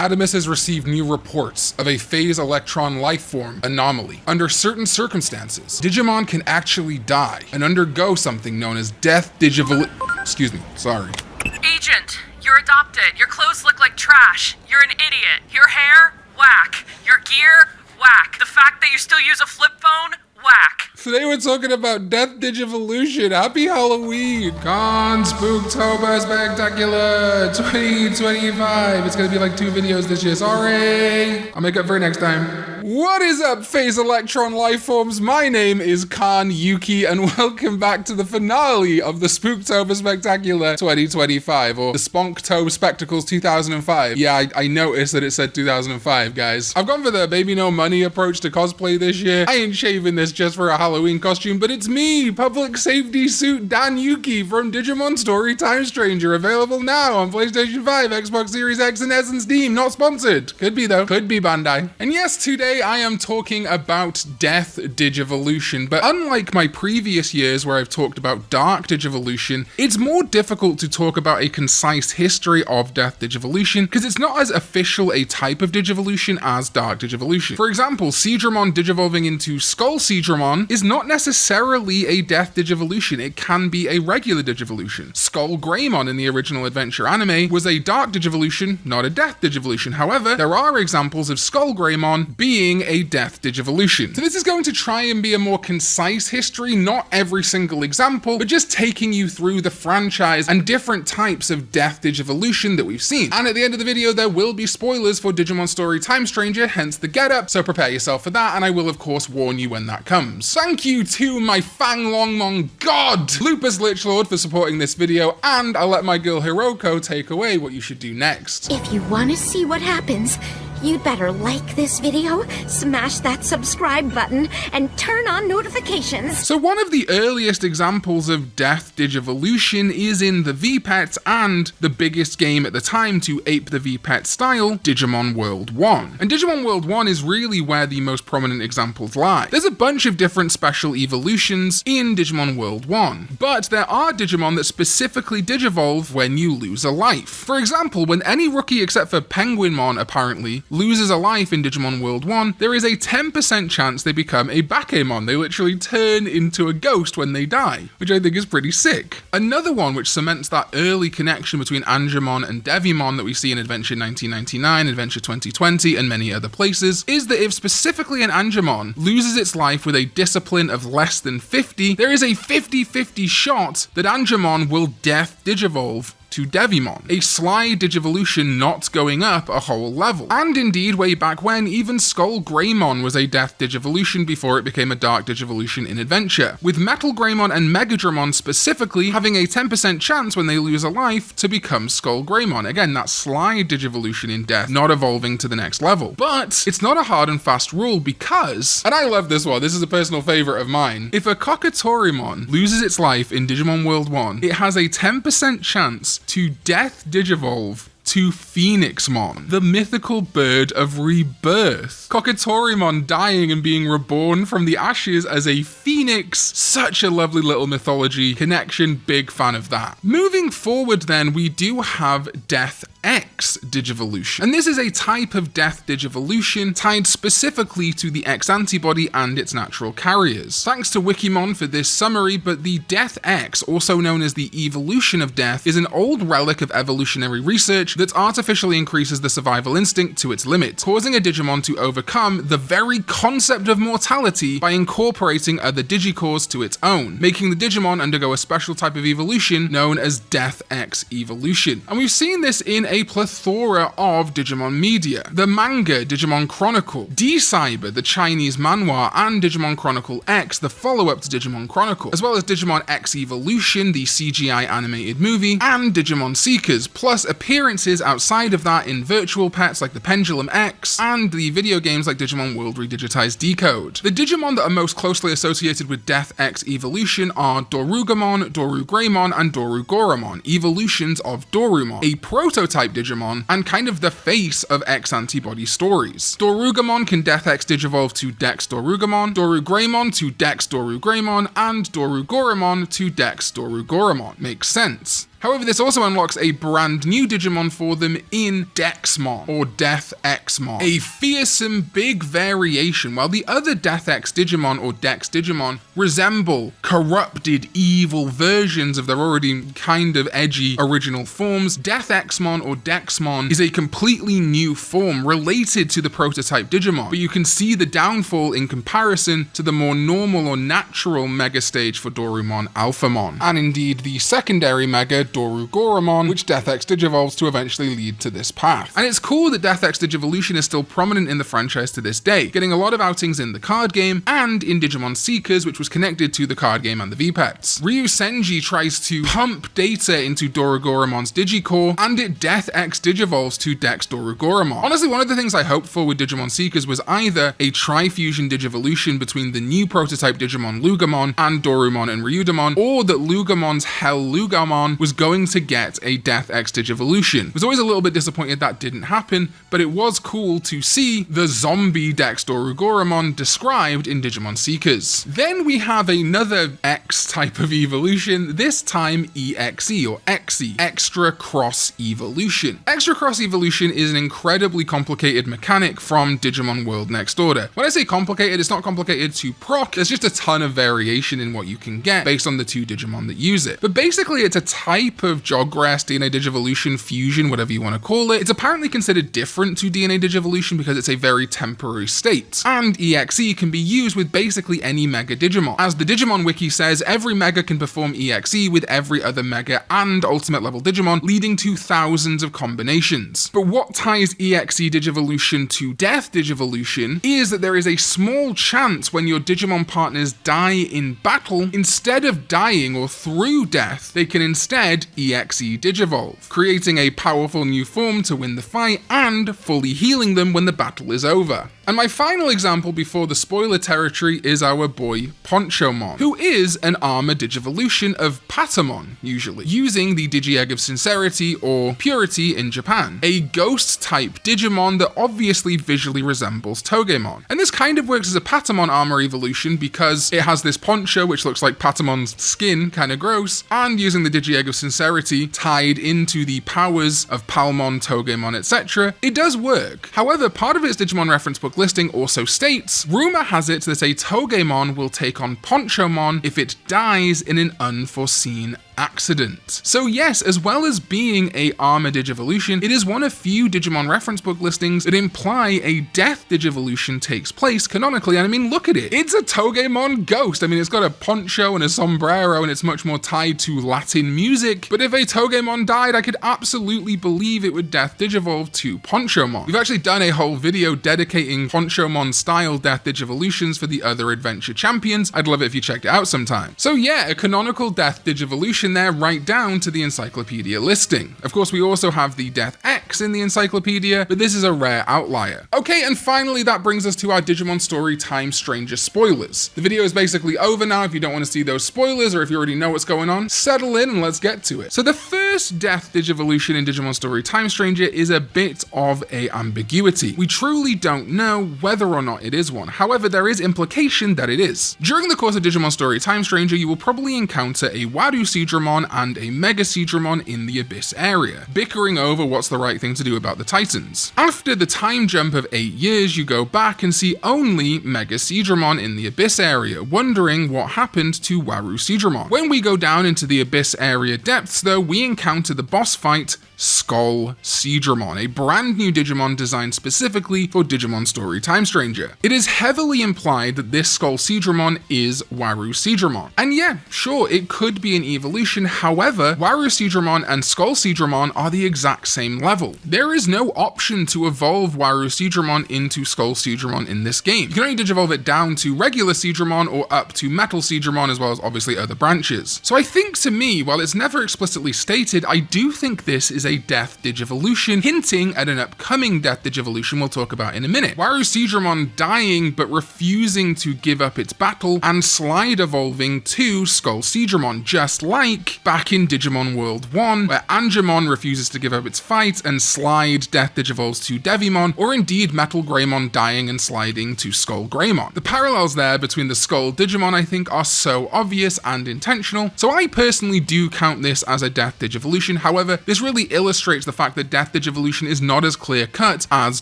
Adamus has received new reports of a phase electron lifeform anomaly. Under certain circumstances, Digimon can actually die and undergo something known as DEATH Digivolution. Agent, you're adopted. Your clothes look like trash. You're an idiot. Your hair? Whack. Your gear? Whack. The fact that you still use a flip phone? Whack. Today we're talking about DEATH Digivolution. Happy Halloween! Karn Spooktober Spectacular 2025. It's gonna be like 2 videos this year. Sorry! I'll make up for it next time. What is up, Phase Electron Lifeforms? My name is Karn Yuki, and welcome back to the finale of the Spooktober Spectacular 2025, or the Sponktober Spectacles 2005. Yeah, I noticed that it said 2005, guys. I've gone for the baby no money approach to cosplay this year. I ain't shaving this just for a Halloween costume, but it's me, Public Safety Suit Dan Yuki from Digimon Story Time Stranger, available now on PlayStation 5, Xbox Series X, and S and Steam. Not sponsored. Could be though. Could be Bandai. And yes, today I am talking about DEATH Digivolution, but unlike my previous years where I've talked about Dark Digivolution, it's more difficult to talk about a concise history of DEATH Digivolution because it's not as official a type of Digivolution as Dark Digivolution. For example, Seadramon digivolving into Skull Seadramon is not necessarily a DEATH Digivolution. It can be a regular Digivolution. Skull Greymon in the original Adventure anime was a Dark Digivolution, not a DEATH Digivolution. However, there are examples of Skull Greymon being a DEATH Digivolution. So this is going to try and be a more concise history, not every single example, but just taking you through the franchise and different types of DEATH Digivolution that we've seen. And at the end of the video, there will be spoilers for Digimon Story Time Stranger, hence the getup, so prepare yourself for that, and I will of course warn you when that comes. Thank you to my Fang Longmon God, Lupus Lichlord, for supporting this video, and I'll let my girl Hiroko take away what you should do next. If you want to see what happens, you'd better like this video, smash that subscribe button, and turn on notifications. So one of the earliest examples of DEATH Digivolution is in the VPET and the biggest game at the time to ape the VPET style, Digimon World 1. And Digimon World 1 is really where the most prominent examples lie. There's a bunch of different special evolutions in Digimon World 1, but there are Digimon that specifically digivolve when you lose a life. For example, when any rookie except for Penguinmon apparently loses a life in Digimon World 1, there is a 10% chance they become a Bakemon. They literally turn into a ghost when they die, which I think is pretty sick. Another one which cements that early connection between Angemon and Devimon that we see in Adventure 1999, Adventure 2020, and many other places, is that if specifically an Angemon loses its life with a discipline of less than 50, there is a 50-50 shot that Angemon will DEATH Digivolve to Devimon, a sly Digivolution not going up a whole level. And indeed, way back when, even Skull Greymon was a DEATH Digivolution before it became a Dark Digivolution in Adventure, with Metal Greymon and Megadramon specifically having a 10% chance when they lose a life to become Skull Greymon. Again, that sly Digivolution in Death, not evolving to the next level. But it's not a hard and fast rule because, and I love this one, this is a personal favorite of mine, if a Kokatorimon loses its life in Digimon World 1, it has a 10% chance to DEATH Digivolve to Phoenixmon, the mythical bird of rebirth. Kokatorimon dying and being reborn from the ashes as a phoenix. Such a lovely little mythology connection, big fan of that. Moving forward then, we do have DEATH X Digivolution. And this is a type of DEATH Digivolution tied specifically to the X antibody and its natural carriers. Thanks to Wikimon for this summary, but the DEATH X, also known as the evolution of death, is an old relic of evolutionary research that artificially increases the survival instinct to its limit, causing a Digimon to overcome the very concept of mortality by incorporating other Digicores to its own, making the Digimon undergo a special type of evolution known as DEATH X Evolution. And we've seen this in a plethora of Digimon media. The manga Digimon Chronicle, D-Cyber, the Chinese manhwa, and Digimon Chronicle X, the follow-up to Digimon Chronicle, as well as Digimon X Evolution, the CGI animated movie, and Digimon Seekers, plus appearances outside of that in virtual pets like the Pendulum X, and the video games like Digimon World Redigitized Decode. The Digimon that are most closely associated with DEATH X Evolution are Dorugamon, Dorugreymon, and Dorugoramon, evolutions of Dorumon, a prototype Digimon and kind of the face of X antibody stories. Dorugamon can DEATH X Digivolve to Dex Dorugamon, Dorugreymon to Dex Dorugreymon, and Dorugoramon to Dex Dorugoramon. Makes sense. However, this also unlocks a brand new Digimon for them in Dexmon, or Death Xmon, a fearsome big variation. While the other Death X Digimon, or Dex Digimon, resemble corrupted, evil versions of their already kind of edgy original forms, Death Xmon, or Dexmon, is a completely new form related to the prototype Digimon, but you can see the downfall in comparison to the more normal or natural mega stage for Dorumon Alphamon, and indeed the secondary mega Dorugoramon, which Death X digivolves to eventually lead to this path. And it's cool that Death X Digivolution is still prominent in the franchise to this day, getting a lot of outings in the card game and in Digimon Seekers, which was connected to the card game and the V-Pets. Ryu Senji tries to pump data into Dorugoramon's Digicore, and it Death X digivolves to Dex Dorugoramon. Honestly, one of the things I hoped for with Digimon Seekers was either a Tri-Fusion Digivolution between the new prototype Digimon Lugamon and Dorumon and Ryudamon, or that Lugamon's Hell Lugamon was going to get a Death X Digivolution. I was always a little bit disappointed that didn't happen, but it was cool to see the zombie Dex Dorugoramon described in Digimon Seekers. Then we have another X type of evolution, this time EXE, or XE, Extra Cross Evolution. Extra Cross Evolution is an incredibly complicated mechanic from Digimon World Next Order. When I say complicated, it's not complicated to proc, there's just a ton of variation in what you can get based on the two Digimon that use it. But basically it's a type of Jogress, DNA Digivolution, fusion, whatever you want to call it. It's apparently considered different to DNA Digivolution because it's a very temporary state. And EXE can be used with basically any Mega Digimon. As the Digimon Wiki says, every Mega can perform EXE with every other Mega and Ultimate level Digimon, leading to thousands of combinations. But what ties EXE Digivolution to Death Digivolution is that there is a small chance when your Digimon partners die in battle, instead of dying or through death, they can instead EXE Digivolve, creating a powerful new form to win the fight and fully healing them when the battle is over. And my final example before the spoiler territory is our boy Ponchomon, who is an armor digivolution of Patamon, usually, using the Digi-Egg of Sincerity, or Purity in Japan, a ghost-type Digimon that obviously visually resembles Togemon. And this kind of works as a Patamon armor evolution because it has this poncho which looks like Patamon's skin, kinda gross, and using the Digi-Egg of Sincerity tied into the powers of Palmon, Togemon, etc., it does work. However, part of its Digimon reference book listing also states, rumor has it that a Togemon will take on Ponchomon if it dies in an unforeseen accident. So yes, as well as being a armor digivolution, it is one of few Digimon reference book listings that imply a death digivolution takes place canonically, and I mean, look at it. It's a Togemon ghost. I mean, it's got a poncho and a sombrero, and it's much more tied to Latin music, but if a Togemon died, I could absolutely believe it would death digivolve to Ponchomon. We've actually done a whole video dedicating Ponchomon style death digivolutions for the other adventure champions. I'd love it if you checked it out sometime. So yeah, a canonical death digivolution there, right down to the encyclopedia listing. Of course, we also have the Death X in the encyclopedia, but this is a rare outlier. Okay, and finally that brings us to our Digimon Story Time Stranger spoilers. The video is basically over now. If you don't want to see those spoilers, or if you already know what's going on, settle in and let's get to it. So the first Death Digivolution in Digimon Story Time Stranger is a bit of a ambiguity. We truly don't know whether or not it is one. However, there is implication that it is. During the course of Digimon Story Time Stranger, you will probably encounter a Waru Seadramon and a Mega Seadramon in the Abyss area, bickering over what's the right thing to do about the Titans. After the time jump of 8 years, you go back and see only Mega Seadramon in the Abyss area, wondering what happened to Waru Seadramon. When we go down into the Abyss area depths though, we encounter the boss fight, Skull Seadramon, a brand new Digimon designed specifically for Digimon Story Time Stranger. It is heavily implied that this Skull Seadramon is Waru Seadramon. And yeah, sure, it could be an evolution, however, Waru Seadramon and Skull Seadramon are the exact same level. There is no option to evolve Waru Seadramon into Skull Seadramon in this game. You can only digivolve it down to regular Seadramon or up to Metal Seadramon, as well as obviously other branches. So I think to me, while it's never explicitly stated, I do think this is a Death Digivolution, hinting at an upcoming Death Digivolution we'll talk about in a minute. Waru Seadramon dying but refusing to give up its battle and slide evolving to Skull Seadramon, just like like back in Digimon World 1, where Angemon refuses to give up its fight and Slide Death Digivolves to Devimon, or indeed Metal Greymon dying and sliding to Skull Greymon. The parallels there between the Skull Digimon, I think, are so obvious and intentional, so I personally do count this as a Death Digivolution. However, this really illustrates the fact that Death Digivolution is not as clear-cut as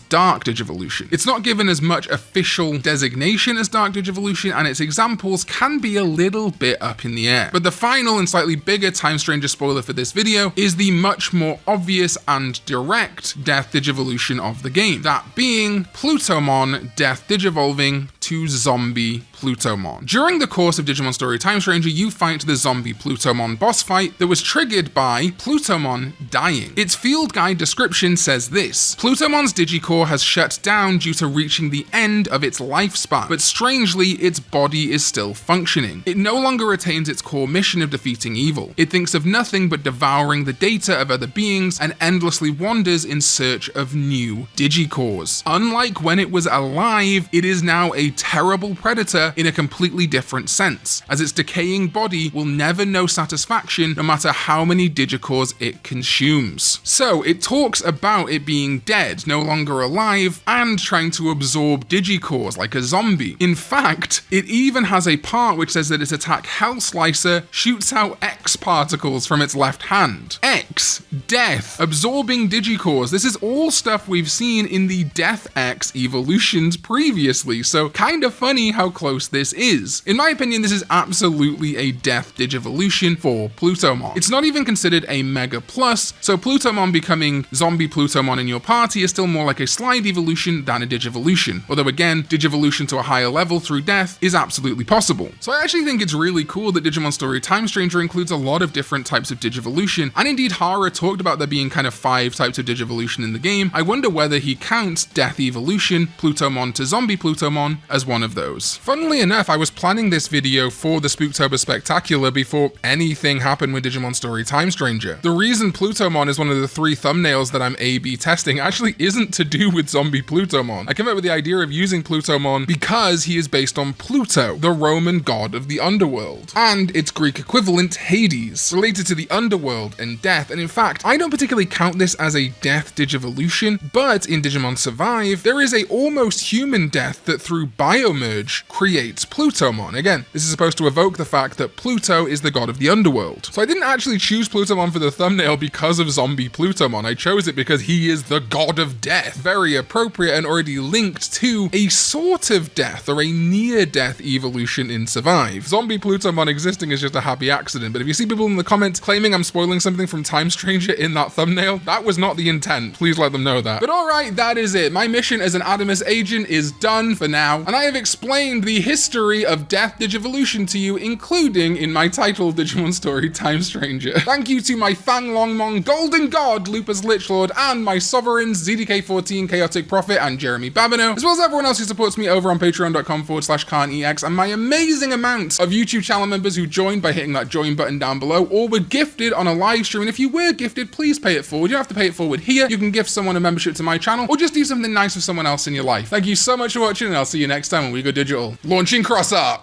Dark Digivolution. It's not given as much official designation as Dark Digivolution, and its examples can be a little bit up in the air. But the final and slightly bigger Time Stranger spoiler for this video is the much more obvious and direct Death Digivolution of the game, that being Plutomon Death Digivolving to Zombie Plutomon. During the course of Digimon Story Time Stranger, you fight the Zombie Plutomon boss fight that was triggered by Plutomon dying. Its field guide description says this: Plutomon's Digicore has shut down due to reaching the end of its lifespan, but strangely, its body is still functioning. It no longer retains its core mission of defeating evil. It thinks of nothing but devouring the data of other beings and endlessly wanders in search of new Digicores. Unlike when it was alive, it is now a terrible predator in a completely different sense, as its decaying body will never know satisfaction no matter how many Digicores it consumes. So it talks about it being dead, no longer alive, and trying to absorb Digicores like a zombie. In fact, it even has a part which says that its attack Hell Slicer shoots out X particles from its left hand. X, death, absorbing Digicores. This is all stuff we've seen in the Death X evolutions previously, so kind of funny how close this is. In my opinion, this is absolutely a Death Digivolution for Plutomon. It's not even considered a Mega Plus, so Plutomon becoming Zombie Plutomon in your party is still more like a Slide evolution than a Digivolution. Although again, Digivolution to a higher level through death is absolutely possible. So I actually think it's really cool that Digimon Story Time Stranger includes a lot of different types of Digivolution, and indeed Hara talked about there being kind of 5 types of Digivolution in the game. I wonder whether he counts Death Evolution, Plutomon to Zombie Plutomon, as one of those. Funnily enough, I was planning this video for the Spooktober Spectacular before anything happened with Digimon Story Time Stranger. The reason Plutomon is one of the 3 thumbnails that I'm A/B testing actually isn't to do with Zombie Plutomon. I came up with the idea of using Plutomon because he is based on Pluto, the Roman god of the underworld, and its Greek equivalent Hades, related to the underworld and death. And in fact, I don't particularly count this as a Death Digivolution, but in Digimon Survive, there is a almost human death that through biomerge creates Plutomon. Again, this is supposed to evoke the fact that Pluto is the god of the underworld. So I didn't actually choose Plutomon for the thumbnail because of Zombie Plutomon. I chose it because he is the god of death. Very appropriate and already linked to a sort of death or a near-death evolution in Survive. Zombie Plutomon existing is just a happy accident, but if you see people in the comments claiming I'm spoiling something from Time Stranger in that thumbnail, that was not the intent. Please let them know that. But alright, that is it. My mission as an Adamus agent is done for now, and I have explained the history of Death Digivolution to you, including in my title, Digimon Story Time Stranger. Thank you to my Fang Longmon Golden God, Lupus Lichlord, and my sovereigns, ZDK14, Chaotic Prophet, and Jeremy Babineau, as well as everyone else who supports me over on patreon.com/Karn EX, and my amazing amount of YouTube channel members who joined by hitting that join button down below, or were gifted on a live stream. And if you were gifted, please pay it forward. You don't have to pay it forward here. You can gift someone a membership to my channel, or just do something nice for someone else in your life. Thank you so much for watching, and I'll see you next time when we go digital. Launching Cross Art!